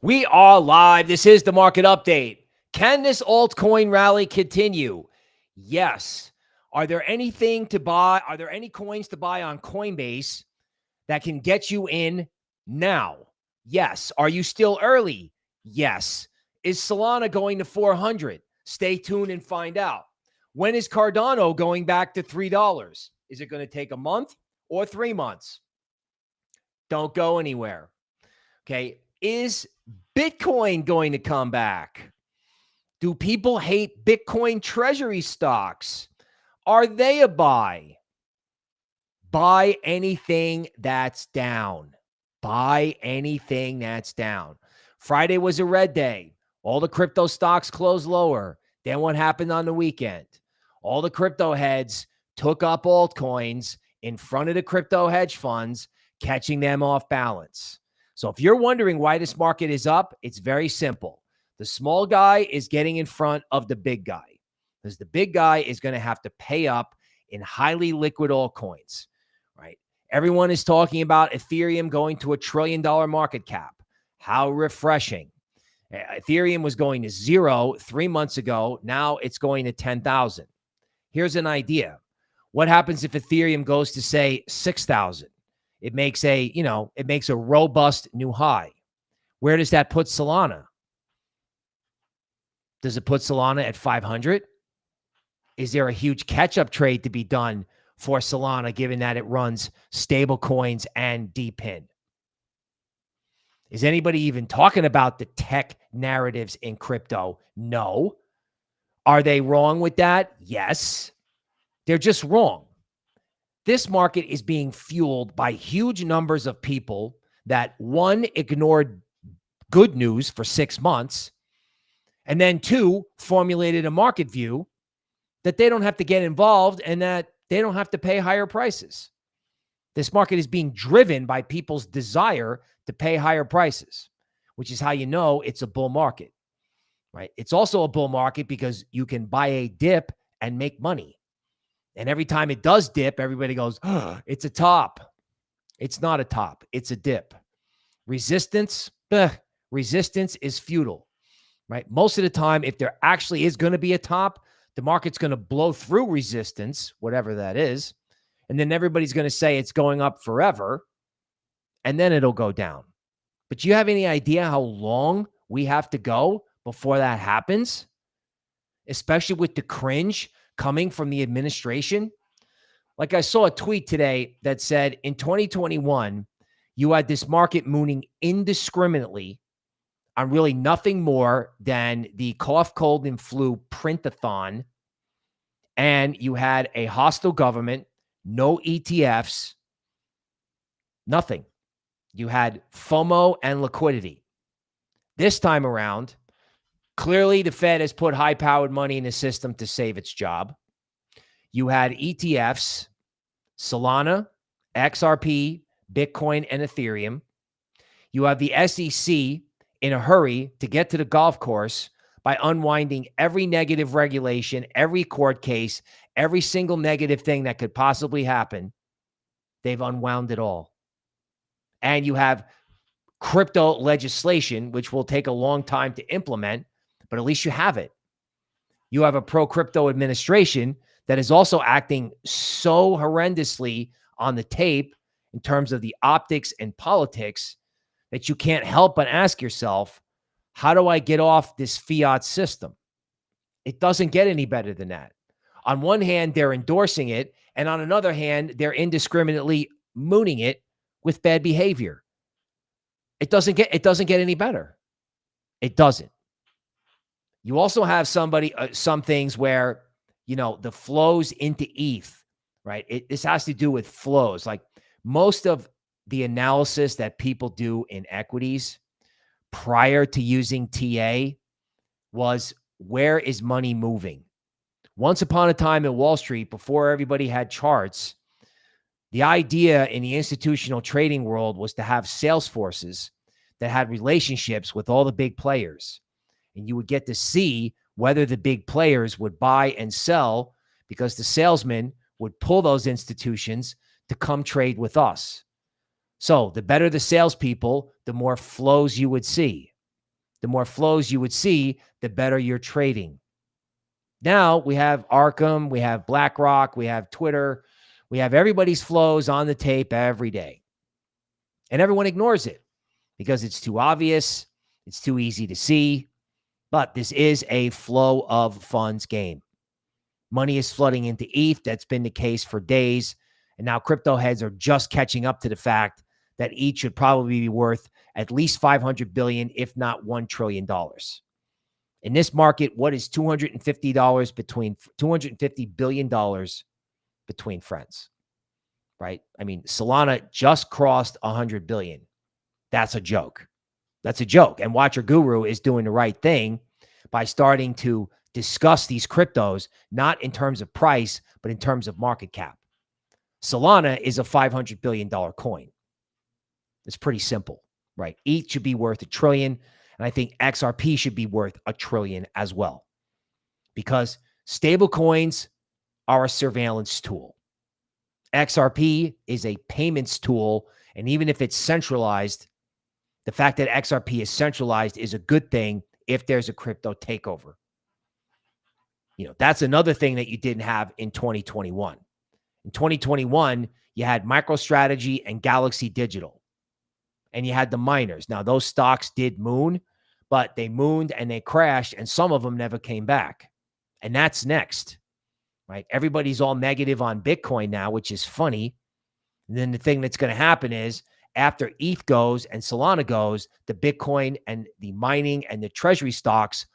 We are live. This is the market update. Can this altcoin rally continue? Yes. Are there anything to buy? Are there any coins to buy on Coinbase that can get you in now? Yes. Are you still early? Yes. Is Solana going to 400? Stay tuned and find out. When is Cardano going back to $3? Is it going to take a month or 3 months? Don't go anywhere. Okay. Is Bitcoin going to come back? Do people hate Bitcoin treasury stocks? Are they a buy? Buy anything that's down. Buy anything that's down. Friday was a red day. All the crypto stocks closed lower. Then what happened on the weekend? All the crypto heads took up altcoins in front of the crypto hedge funds, catching them off balance. So if you're wondering why this market is up, it's very simple. The small guy is getting in front of the big guy because the big guy is going to have to pay up in highly liquid altcoins, right? Everyone is talking about Ethereum going to $1 trillion market cap. How refreshing. Ethereum was going to 0 3 months ago. Now it's going to 10,000. Here's an idea. What happens if Ethereum goes to, say, 6,000? It makes a robust new high. Where does that put Solana? Does it put Solana at 500? Is there a huge catch-up trade to be done for Solana, given that it runs stable coins and DPIN? Is anybody even talking about the tech narratives in crypto? No. Are they wrong with that? Yes. They're just wrong. This market is being fueled by huge numbers of people that, one, ignored good news for 6 months, and then, two, formulated a market view that they don't have to get involved and that they don't have to pay higher prices. This market is being driven by people's desire to pay higher prices, which is how you know it's a bull market, right? It's also a bull market because you can buy a dip and make money. And every time it does dip, everybody goes, oh, it's a top. It's not a top. It's a dip. Resistance is futile, right? Most of the time, if there actually is going to be a top, the market's going to blow through resistance, whatever that is. And then everybody's going to say it's going up forever. And then it'll go down. But do you have any idea how long we have to go before that happens? Especially with the cringe coming from the administration. Like I saw a tweet today that said in 2021, you had this market mooning indiscriminately on really nothing more than the cough, cold, and flu print-a-thon. And you had a hostile government, no ETFs, nothing. You had FOMO and liquidity. This time around, clearly the Fed has put high-powered money in the system to save its job. You had ETFs, Solana, XRP, Bitcoin, and Ethereum. You have the SEC in a hurry to get to the golf course by unwinding every negative regulation, every court case, every single negative thing that could possibly happen. They've unwound it all. And you have crypto legislation, which will take a long time to implement, but at least you have it. You have a pro-crypto administration that is also acting so horrendously on the tape in terms of the optics and politics that you can't help but ask yourself, how do I get off this fiat system? It doesn't get any better than that. On one hand, they're endorsing it, and on another hand, they're indiscriminately mooning it with bad behavior. It doesn't get any better. It doesn't. You also have some things where, the flows into ETH, right? This has to do with flows. Like most of the analysis that people do in equities prior to using TA was, where is money moving? Once upon a time in Wall Street, before everybody had charts, the idea in the institutional trading world was to have sales forces that had relationships with all the big players. And you would get to see whether the big players would buy and sell, because the salesmen would pull those institutions to come trade with us. So the better the salespeople, the more flows you would see. the more flows you would see, the better you're trading. Now we have Arkham, we have BlackRock, we have Twitter, we have everybody's flows on the tape every day. And everyone ignores it because it's too obvious, it's too easy to see. But this is a flow of funds game. Money is flooding into ETH. That's been the case for days. And now crypto heads are just catching up to the fact that ETH should probably be worth at least $500 billion, if not $1 trillion. In this market, what is $250 between $250 billion between friends, right? I mean, Solana just crossed 100 billion. That's a joke. That's a joke. And Watcher Guru is doing the right thing by starting to discuss these cryptos, not in terms of price, but in terms of market cap. Solana is a $500 billion coin. It's pretty simple, right? ETH should be worth $1 trillion. And I think XRP should be worth $1 trillion as well, because stable coins are a surveillance tool. XRP is a payments tool. And even if it's centralized, the fact that XRP is centralized is a good thing if there's a crypto takeover. You know, that's another thing that you didn't have in 2021. In 2021, you had MicroStrategy and Galaxy Digital, and you had the miners. Now, those stocks did moon, but they mooned and they crashed, and some of them never came back. And that's next, right? Everybody's all negative on Bitcoin now, which is funny. And then the thing that's going to happen is after ETH goes and Solana goes, the Bitcoin and the mining and the treasury stocks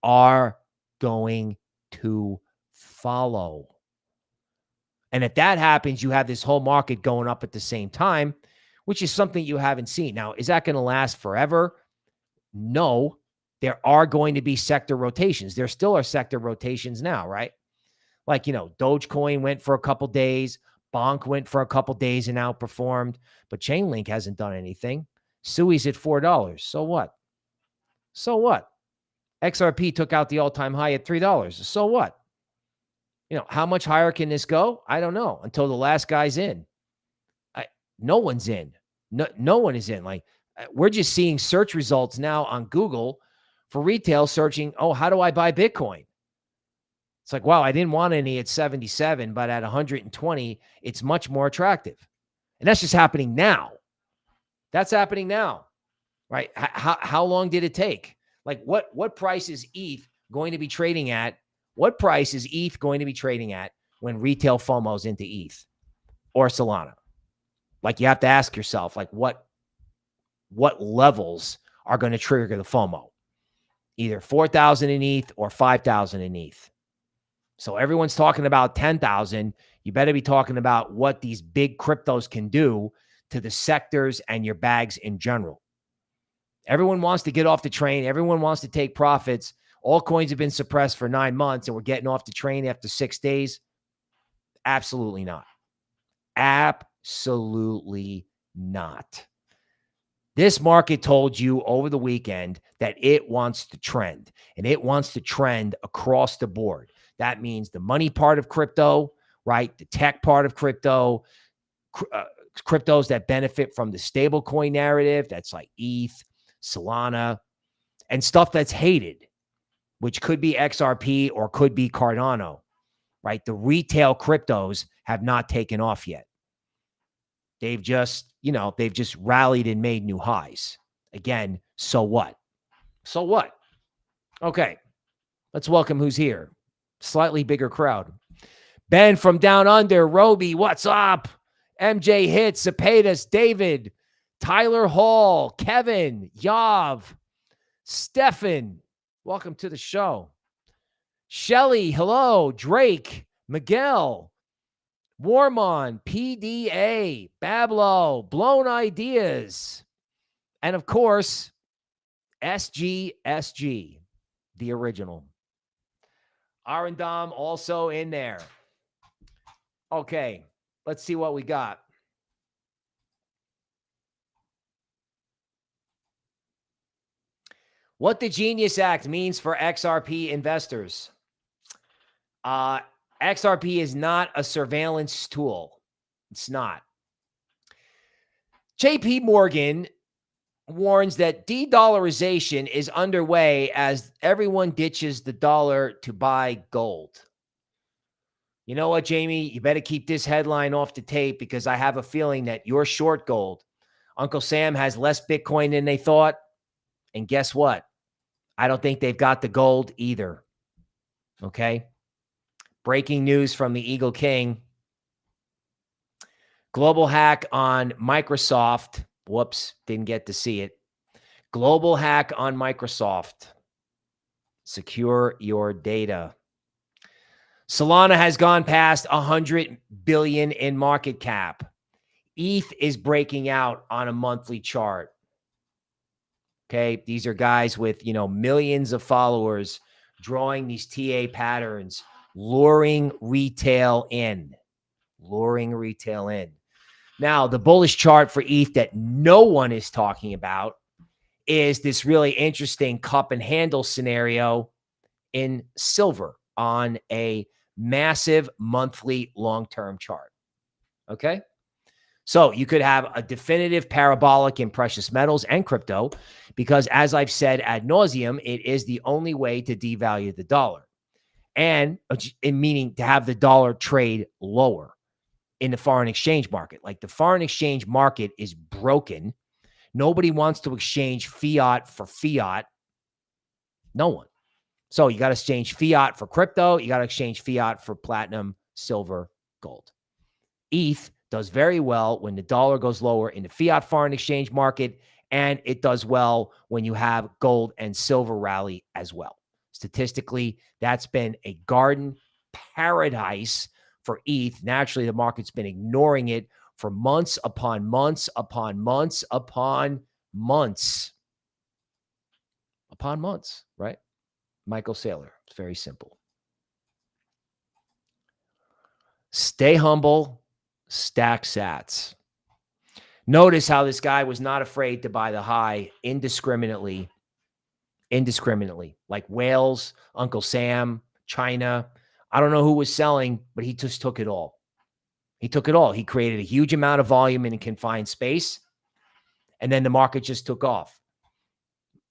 are going to follow. And if that happens, you have this whole market going up at the same time, which is something you haven't seen. Now, is that going to last forever? No. There are going to be sector rotations. There still are sector rotations now, right? Like, you know, Dogecoin went for a couple days. Bonk went for a couple days and outperformed, but Chainlink hasn't done anything. Sui's at $4. So what? So what? XRP took out the all-time high at $3. So what? You know, how much higher can this go? I don't know until the last guy's in. No one's in. No one is in. Like, we're just seeing search results now on Google for retail searching, oh, how do I buy Bitcoin? It's like, wow, I didn't want any at 77, but at 120, it's much more attractive. And that's just happening now. That's happening now, right? How long did it take? Like, what price is ETH going to be trading at? What price is ETH going to be trading at when retail FOMO's into ETH or Solana? Like, you have to ask yourself, like, what levels are going to trigger the FOMO? Either 4,000 in ETH or 5,000 in ETH. So everyone's talking about 10,000. You better be talking about what these big cryptos can do to the sectors and your bags in general. Everyone wants to get off the train. Everyone wants to take profits. All coins have been suppressed for 9 months and we're getting off the train after 6 days. Absolutely not. Absolutely not. This market told you over the weekend that it wants to trend, and it wants to trend across the board. That means the money part of crypto, right? The tech part of crypto, cryptos that benefit from the stablecoin narrative. That's like ETH, Solana, and stuff that's hated, which could be XRP or could be Cardano, right? The retail cryptos have not taken off yet. They've just, they've just rallied and made new highs. Again, so what? So what? Okay, let's welcome who's here. Slightly bigger crowd. Ben from down under, Roby, what's up? MJ Hits, Cepedas, David, Tyler Hall, Kevin, Yav, Stefan, welcome to the show. Shelly, hello. Drake, Miguel, Warmon, PDA, Bablo, Blown Ideas, and of course, SGSG, the original. Arendam also in there. Okay, let's see what we got. What the Genius Act means for XRP investors. XRP is not a surveillance tool. It's not. JP Morgan warns that de-dollarization is underway as everyone ditches the dollar to buy gold. You know what, Jamie? You better keep this headline off the tape because I have a feeling that you're short gold. Uncle Sam has less Bitcoin than they thought. And guess what? I don't think they've got the gold either. Okay. Breaking news from the Eagle King. Global hack on Microsoft. Whoops, didn't get to see it. Global hack on Microsoft. Secure your data. Solana has gone past 100 billion in market cap. ETH is breaking out on a monthly chart. Okay, these are guys with, millions of followers drawing these TA patterns, luring retail in. Now, the bullish chart for ETH that no one is talking about is this really interesting cup and handle scenario in silver on a massive monthly long-term chart. Okay? So you could have a definitive parabolic in precious metals and crypto because, as I've said ad nauseum, it is the only way to devalue the dollar. And meaning to have the dollar trade lower in the foreign exchange market. Like the foreign exchange market is broken. Nobody wants to exchange fiat for fiat. No one. So you got to exchange fiat for crypto. You got to exchange fiat for platinum, silver, gold. ETH does very well when the dollar goes lower in the fiat foreign exchange market, and it does well when you have gold and silver rally as well. Statistically, that's been a garden paradise for ETH. Naturally, the market's been ignoring it for months upon months upon months upon months. Upon months, right? Michael Saylor. It's very simple. Stay humble, stack sats. Notice how this guy was not afraid to buy the high indiscriminately, like whales, Uncle Sam, China. I don't know who was selling, but he just took it all. He took it all. He created a huge amount of volume in a confined space, and then the market just took off.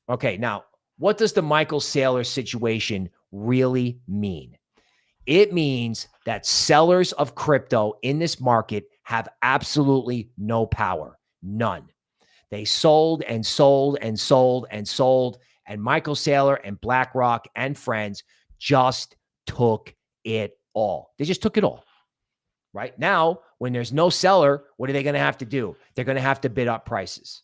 Okay, now, what does the Michael Saylor situation really mean? It means that sellers of crypto in this market have absolutely no power. None. They sold and sold and sold and sold, and Michael Saylor and BlackRock and friends just took it all. They just took it all. Right now, when there's no seller, what are they going to have to do? They're going to have to bid up prices.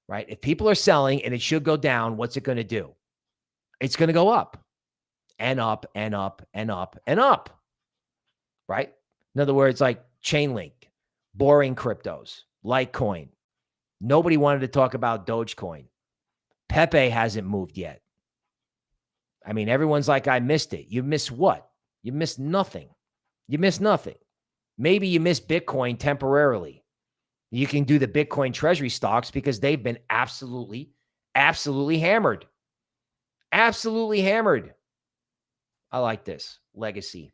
Right? If people are selling and it should go down, what's it going to do? It's going to go up and up and up and up and up. Right? In other words, like Chainlink, boring cryptos, Litecoin. Nobody wanted to talk about Dogecoin. Pepe hasn't moved yet. I mean, everyone's like, I missed it. You missed what? You missed nothing. You missed nothing. Maybe you missed Bitcoin temporarily. You can do the Bitcoin treasury stocks because they've been absolutely hammered. Absolutely hammered. I like this. Legacy.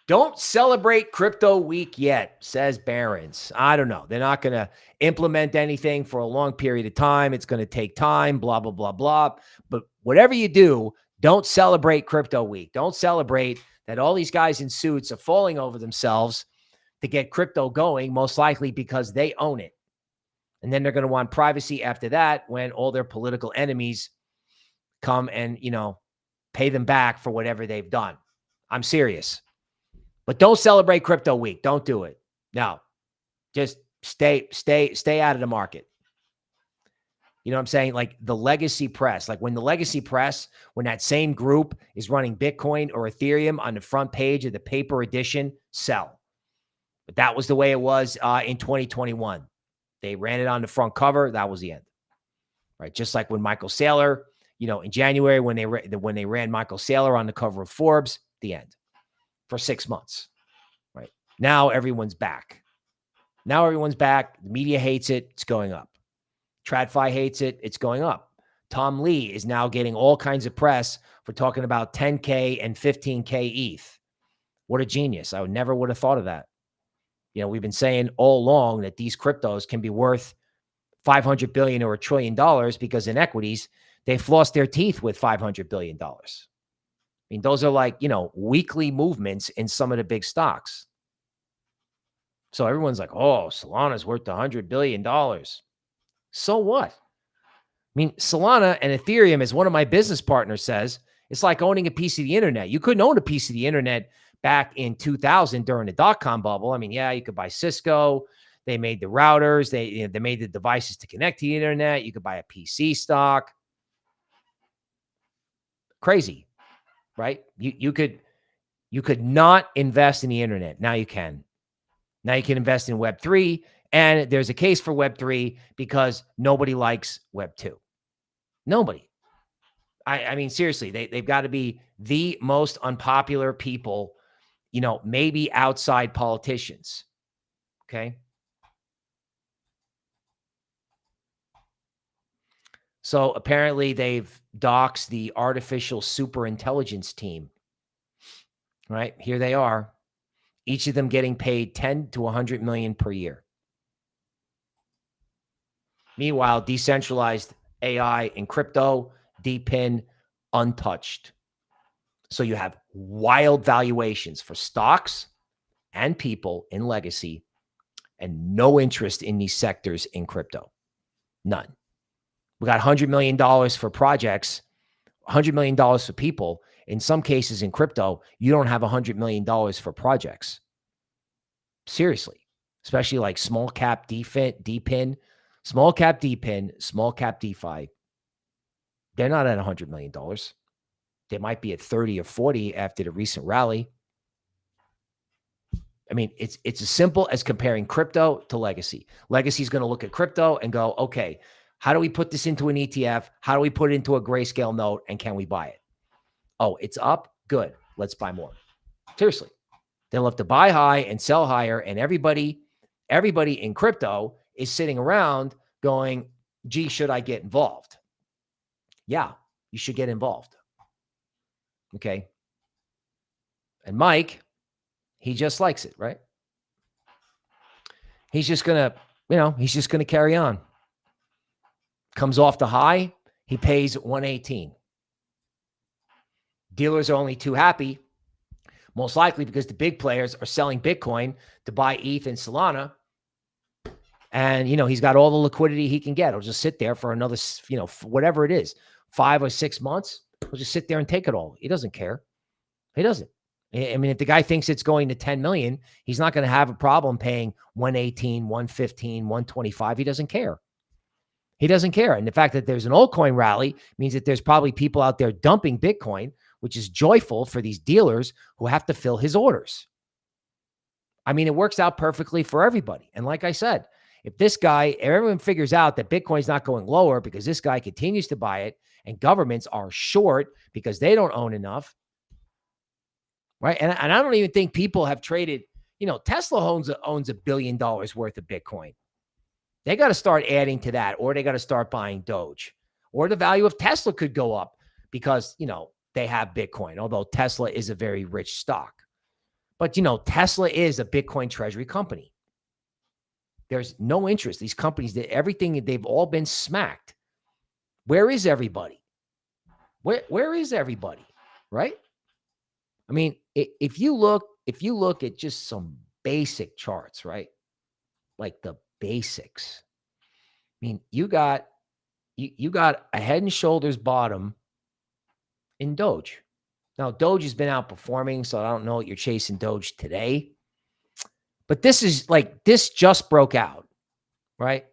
Don't celebrate crypto week yet, says Barron's. I don't know. They're not going to implement anything for a long period of time. It's going to take time, blah, blah, blah, blah. But whatever you do, don't celebrate crypto week. Don't celebrate that all these guys in suits are falling over themselves to get crypto going, most likely because they own it. And then they're going to want privacy after that when all their political enemies come and, pay them back for whatever they've done. I'm serious. But don't celebrate crypto week. Don't do it. No. Just stay out of the market. You know what I'm saying? Like the legacy press, like when that same group is running Bitcoin or Ethereum on the front page of the paper edition, sell. But that was the way it was in 2021. They ran it on the front cover. That was the end. Right? Just like when Michael Saylor, in January, when they ran Michael Saylor on the cover of Forbes, the end. For 6 months, right? Now everyone's back. The media hates it. It's going up. TradFi hates it. It's going up. Tom Lee is now getting all kinds of press for talking about 10K and 15K ETH. What a genius. I never would have thought of that. We've been saying all along that these cryptos can be worth 500 billion or $1 trillion because in equities, they've lost their teeth with $500 billion. I mean, those are like, weekly movements in some of the big stocks. So everyone's like, oh, Solana's worth $100 billion. So what? I mean, Solana and Ethereum, as one of my business partners says, it's like owning a piece of the internet. You couldn't own a piece of the internet back in 2000 during the dot-com bubble. I mean, yeah, you could buy Cisco. They made the routers. They made the devices to connect to the internet. You could buy a PC stock. Crazy, right? You could not invest in the internet. Now you can. Now you can invest in Web3. And there's a case for Web3 because nobody likes Web2. Nobody. I mean, seriously, they've got to be the most unpopular people, maybe outside politicians. Okay. So apparently they've doxed the artificial superintelligence team. Right? Here they are. Each of them getting paid 10 to 100 million per year. Meanwhile, decentralized AI and crypto, DePIN, untouched. So you have wild valuations for stocks and people in legacy and no interest in these sectors in crypto. None. We got $100 million for projects, $100 million for people. In some cases in crypto, you don't have $100 million for projects. Seriously, especially like small cap DePIN, small cap DePIN, small cap DeFi. They're not at $100 million. They might be at 30 or 40 after the recent rally. I mean, it's as simple as comparing crypto to legacy. Legacy is going to look at crypto and go, okay, how do we put this into an ETF? How do we put it into a grayscale note? And can we buy it? Oh, it's up. Good. Let's buy more. Seriously. They'll have to buy high and sell higher. And everybody in crypto is sitting around going, gee, should I get involved? Yeah, you should get involved. Okay. And Mike, he just likes it, right? He's just going to carry on. Comes off the high. He pays 118. Dealers are only too happy, most likely because the big players are selling Bitcoin to buy ETH and Solana. And, he's got all the liquidity he can get. He'll just sit there for another, whatever it is, 5 or 6 months. He'll just sit there and take it all. He doesn't care. He doesn't. I mean, if the guy thinks it's going to 10 million, he's not going to have a problem paying 118, 115, 125. He doesn't care. He doesn't care. And the fact that there's an altcoin rally means that there's probably people out there dumping Bitcoin, which is joyful for these dealers who have to fill his orders. I mean, it works out perfectly for everybody. And like I said, if this guy, everyone figures out that Bitcoin's not going lower because this guy continues to buy it and governments are short because they don't own enough, right? And I don't even think people have traded, Tesla owns $1 billion worth of Bitcoin. They got to start adding to that, or they got to start buying Doge, or the value of Tesla could go up because, they have Bitcoin, although Tesla is a very rich stock. But, Tesla is a Bitcoin treasury company. There's no interest. These companies, they've all been smacked. Where is everybody? Where is everybody? Right? I mean, if you look at just some basic charts, right? Like the basics. I mean, you got a head and shoulders bottom in Doge. Now, Doge has been outperforming, so I don't know what you're chasing Doge today. But this just broke out, right?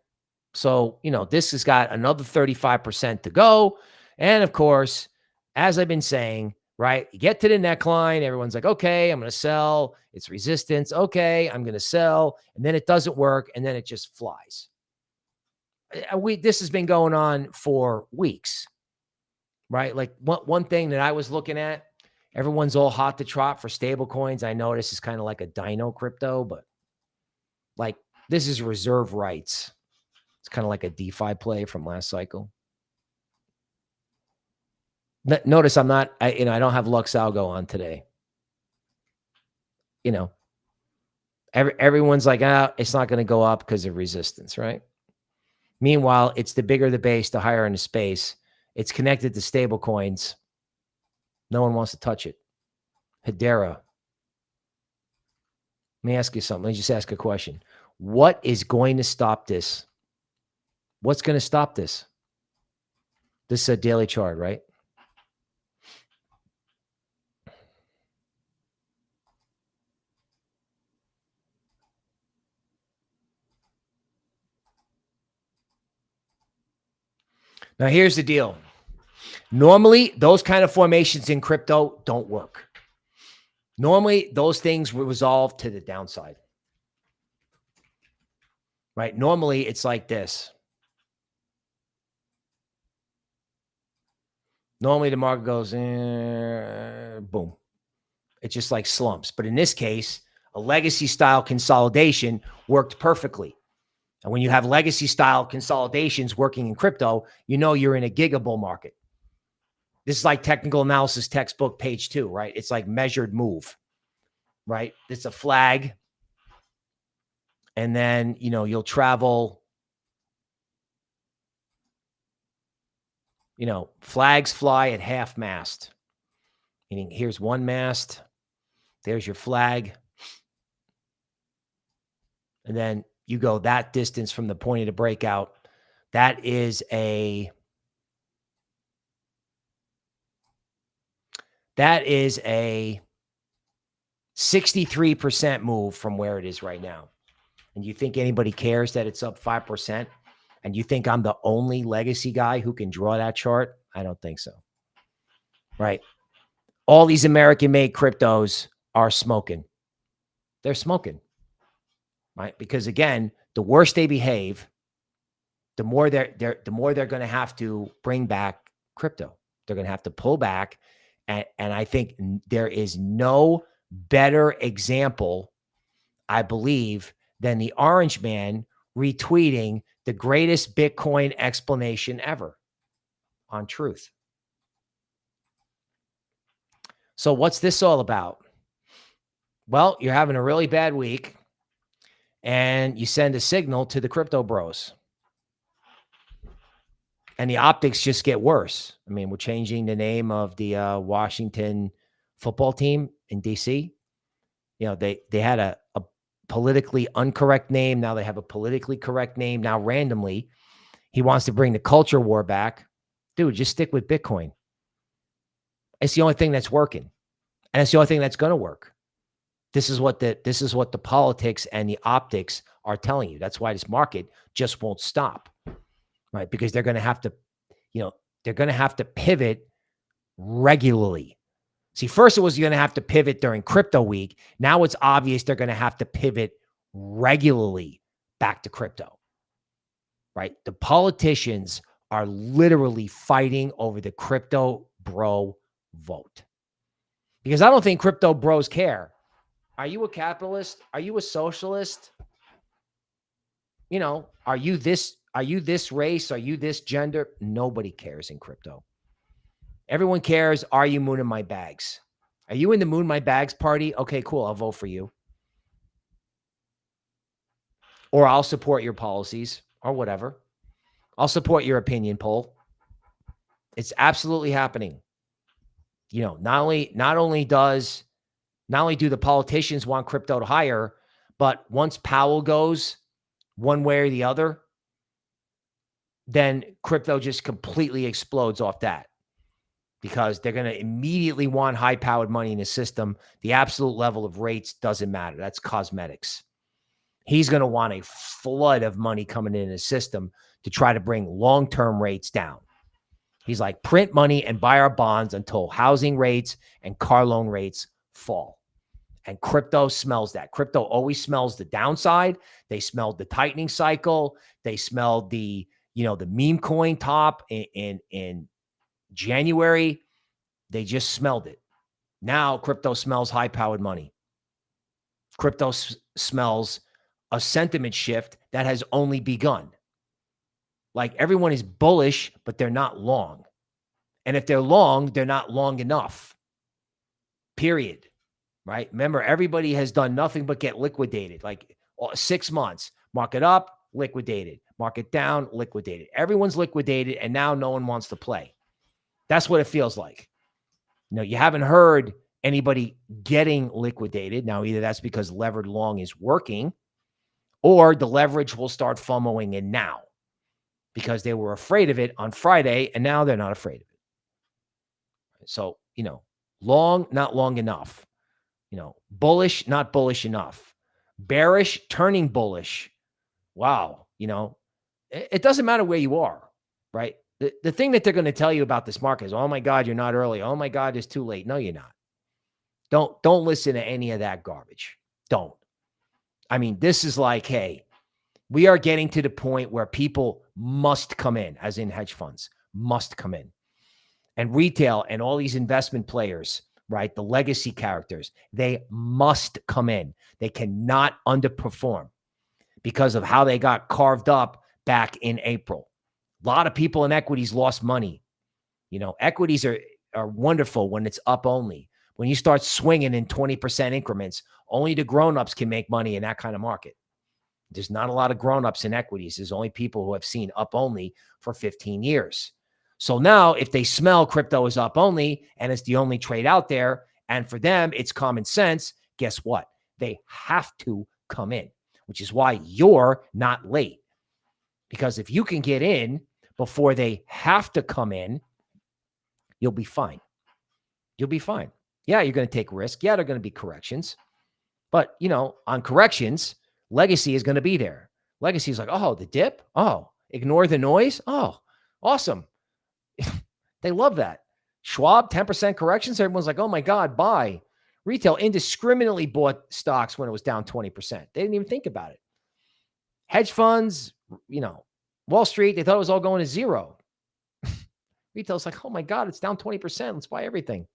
So, this has got another 35% to go. And of course, as I've been saying, right, you get to the neckline, everyone's like, okay, I'm going to sell. It's resistance. Okay, I'm going to sell. And then it doesn't work. And then it just flies. This has been going on for weeks, right? Like one thing that I was looking at, everyone's all hot to trot for stable coins. I know this is kind of like a dino crypto, but like this is reserve rights. It's kind of like a DeFi play from last cycle. Notice I don't have Lux Algo on today. Everyone's like, it's not going to go up because of resistance, right? Meanwhile, it's the bigger the base, the higher in the space. It's connected to stable coins. No one wants to touch it. Hedera. Let me ask you something. Let me just ask a question. What is going to stop this? What's going to stop this? This is a daily chart, right? Now, here's the deal. Normally, those kind of formations in crypto don't work. Normally, those things will resolve to the downside, right? Normally, it's like this. Normally, the market goes, boom. It's just like slumps. But in this case, a legacy style consolidation worked perfectly. And when you have legacy style consolidations working in crypto, you know you're in a gigabull market. This is like technical analysis textbook page 2, right? It's like measured move, right? It's a flag. And then, you'll travel, flags fly at half mast. Meaning here's one mast. There's your flag. And then you go that distance from the point of the breakout. That is a 63% move from where it is right now. And you think anybody cares that it's up 5%? And you think I'm the only legacy guy who can draw that chart? I don't think so. Right? All these American-made cryptos are smoking. They're smoking. Right? Because again, the worse they behave, the more they're going to have to bring back crypto. They're going to have to pull back. And I think there is no better example, I believe, than the orange man retweeting the greatest Bitcoin explanation ever on Truth. So what's this all about? Well, you're having a really bad week and you send a signal to the crypto bros. And the optics just get worse. I mean, we're changing the name of the Washington football team in DC. They had a politically incorrect name. Now they have a politically correct name. Now randomly, he wants to bring the culture war back. Dude, just stick with Bitcoin. It's the only thing that's working. And it's the only thing that's going to work. This is what the politics and the optics are telling you. That's why this market just won't stop. Right? Because they're going to have to, they're going to have to pivot regularly. See, first it was going to have to pivot during crypto week. Now it's obvious they're going to have to pivot regularly back to crypto. Right? The politicians are literally fighting over the crypto bro vote. Because I don't think crypto bros care. Are you a capitalist? Are you a socialist? Are you this race? Are you this gender? Nobody cares in crypto. Everyone cares. Are you mooning my bags? Are you in the moon my bags party? Okay, cool. I'll vote for you. Or I'll support your policies or whatever. I'll support your opinion poll. It's absolutely happening. Not only do the politicians want crypto to higher, but once Powell goes one way or the other, then crypto just completely explodes off that because they're going to immediately want high-powered money in the system. The absolute level of rates doesn't matter. That's cosmetics. He's going to want a flood of money coming in the system to try to bring long-term rates down. He's like, print money and buy our bonds until housing rates and car loan rates fall. And crypto smells that. Crypto always smells the downside. They smelled the tightening cycle. They smelled the meme coin top in January. They just smelled it. Now crypto smells high-powered money. Crypto smells a sentiment shift that has only begun. Like everyone is bullish, but they're not long. And if they're long, they're not long enough. Period. right? Remember, everybody has done nothing but get liquidated, like 6 months. Market up, liquidated. Market down, liquidated. Everyone's liquidated, and now no one wants to play. That's what it feels like. You haven't heard anybody getting liquidated. Now, either that's because levered long is working, or the leverage will start FOMOing in now because they were afraid of it on Friday, and now they're not afraid of it. So, long, not long enough. Bullish, not bullish enough. Bearish, turning bullish. Wow. It doesn't matter where you are, right? The thing that they're going to tell you about this market is, oh my God, you're not early. Oh my God, it's too late. No, you're not. Don't listen to any of that garbage. Don't. I mean, this is like, hey, we are getting to the point where people must come in, as in hedge funds, must come in. And retail and all these investment players, right? The legacy characters, they must come in. They cannot underperform because of how they got carved up back in April. A lot of people in equities lost money. Equities are wonderful when it's up only. When you start swinging in 20% increments, only the grown-ups can make money in that kind of market. There's not a lot of grown-ups in equities. There's only people who have seen up only for 15 years. So now if they smell crypto is up only and it's the only trade out there, and for them it's common sense, guess what? They have to come in, which is why you're not late. Because if you can get in before they have to come in, you'll be fine. You'll be fine. Yeah, you're going to take risk. Yeah, there are going to be corrections. But, on corrections, legacy is going to be there. Legacy is like, oh, the dip? Oh, ignore the noise? Oh, awesome. They love that. Schwab, 10% corrections. Everyone's like, oh my God, buy. Retail indiscriminately bought stocks when it was down 20%. They didn't even think about it. Hedge funds, Wall Street, they thought it was all going to zero. Retail's like, oh my God, it's down 20%. Let's buy everything.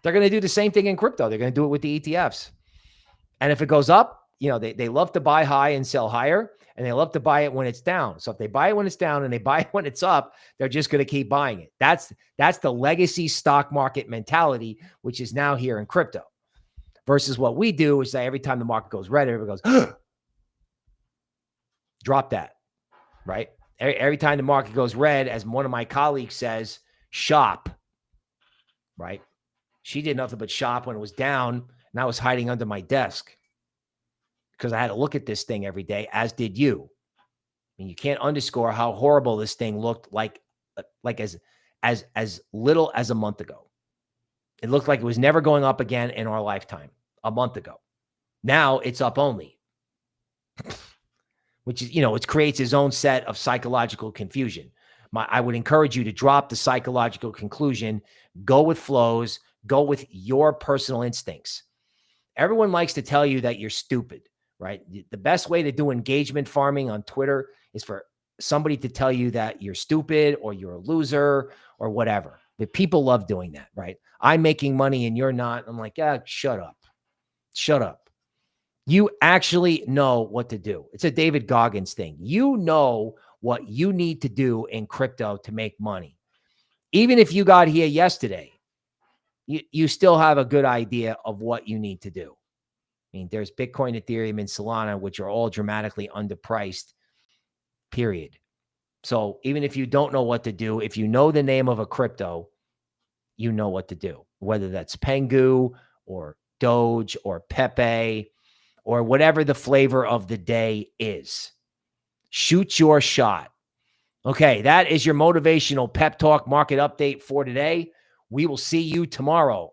They're going to do the same thing in crypto. They're going to do it with the ETFs. And if it goes up, they love to buy high and sell higher, and they love to buy it when it's down. So if they buy it when it's down and they buy it when it's up, they're just going to keep buying it. That's the legacy stock market mentality, which is now here in crypto. Versus what we do is say every time the market goes red, everybody goes, drop that, right? Every time the market goes red, as one of my colleagues says, shop, right? She did nothing but shop when it was down, and I was hiding under my desk because I had to look at this thing every day, as did you. I mean, you can't underscore how horrible this thing looked like as little as a month ago. It looked like it was never going up again in our lifetime a month ago. Now it's up only, which is, it creates its own set of psychological confusion. I would encourage you to drop the psychological conclusion, go with flows, go with your personal instincts. Everyone likes to tell you that you're stupid, right? The best way to do engagement farming on Twitter is for somebody to tell you that you're stupid or you're a loser or whatever. But people love doing that, right? I'm making money and you're not. I'm like, yeah, shut up. Shut up. You actually know what to do. It's a David Goggins thing. You know what you need to do in crypto to make money. Even if you got here yesterday, you still have a good idea of what you need to do. I mean, there's Bitcoin, Ethereum, and Solana, which are all dramatically underpriced, period. So even if you don't know what to do, if you know the name of a crypto, you know what to do, whether that's Pengu or Doge or Pepe or whatever the flavor of the day is. Shoot your shot. Okay, that is your motivational pep talk market update for today. We will see you tomorrow.